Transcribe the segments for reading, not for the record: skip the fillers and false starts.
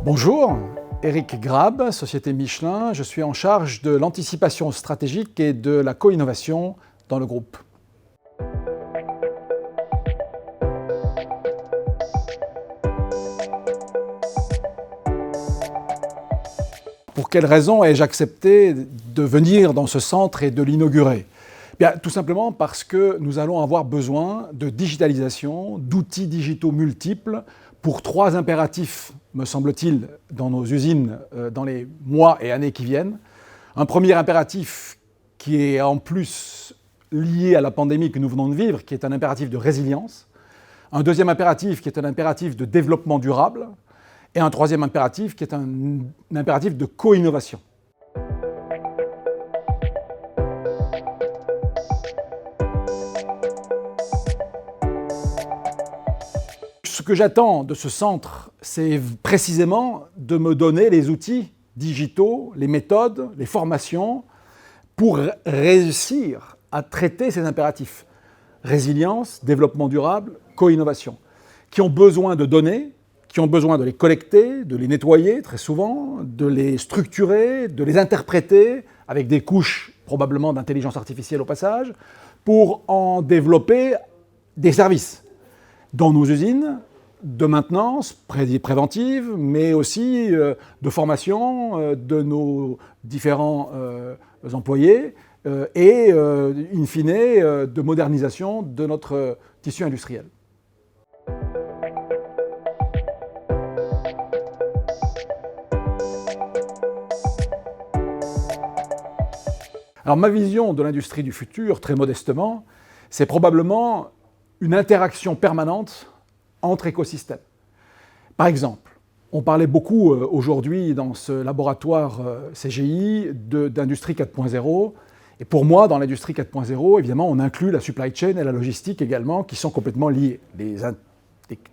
Bonjour, Éric Grab, Société Michelin. Je suis en charge de l'anticipation stratégique et de la co-innovation dans le groupe. Pour quelles raisons ai-je accepté de venir dans ce centre et de l'inaugurer ? Bien, tout simplement parce que nous allons avoir besoin de digitalisation, d'outils digitaux multiples pour trois impératifs, me semble-t-il, dans nos usines dans les mois et années qui viennent. Un premier impératif qui est en plus lié à la pandémie que nous venons de vivre, qui est un impératif de résilience. Un deuxième impératif qui est un impératif de développement durable. Et un troisième impératif qui est un impératif de co-innovation. Ce que j'attends de ce centre, c'est précisément de me donner les outils digitaux, les méthodes, les formations pour réussir à traiter ces impératifs. Résilience, développement durable, co-innovation, qui ont besoin de données, qui ont besoin de les collecter, de les nettoyer très souvent, de les structurer, de les interpréter avec des couches probablement d'intelligence artificielle au passage, pour en développer des services dans nos usines, de maintenance préventive, mais aussi de formation de nos différents employés et, in fine, de modernisation de notre tissu industriel. Alors ma vision de l'industrie du futur, très modestement, c'est probablement une interaction permanente entre écosystèmes. Par exemple, on parlait beaucoup aujourd'hui dans ce laboratoire CGI d'industrie 4.0. Et pour moi, dans l'industrie 4.0, évidemment, on inclut la supply chain et la logistique également, qui sont complètement liés. Les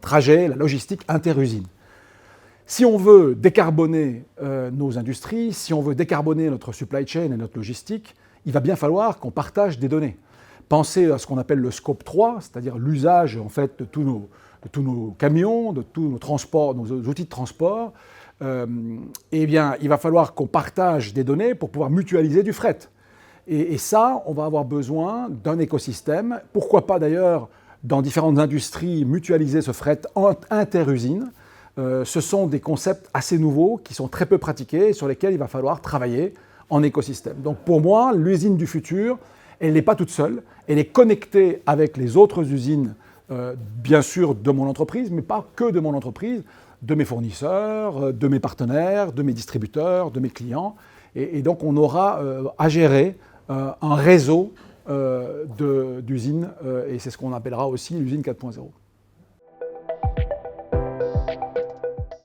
trajets, la logistique inter-usine. Si on veut décarboner nos industries, si on veut décarboner notre supply chain et notre logistique, il va bien falloir qu'on partage des données. Pensez à ce qu'on appelle le scope 3, c'est-à-dire l'usage en fait, de tous nos camions, de tous nos transports, nos outils de transport. Eh bien, il va falloir qu'on partage des données pour pouvoir mutualiser du fret. Et ça, on va avoir besoin d'un écosystème. Pourquoi pas d'ailleurs, dans différentes industries, mutualiser ce fret inter-usine. Ce sont des concepts assez nouveaux qui sont très peu pratiqués et sur lesquels il va falloir travailler en écosystème. Donc pour moi, l'usine du futur, elle n'est pas toute seule, elle est connectée avec les autres usines, bien sûr de mon entreprise, mais pas que de mon entreprise, de mes fournisseurs, de mes partenaires, de mes distributeurs, de mes clients. Et donc on aura à gérer un réseau d'usines, et c'est ce qu'on appellera aussi l'usine 4.0.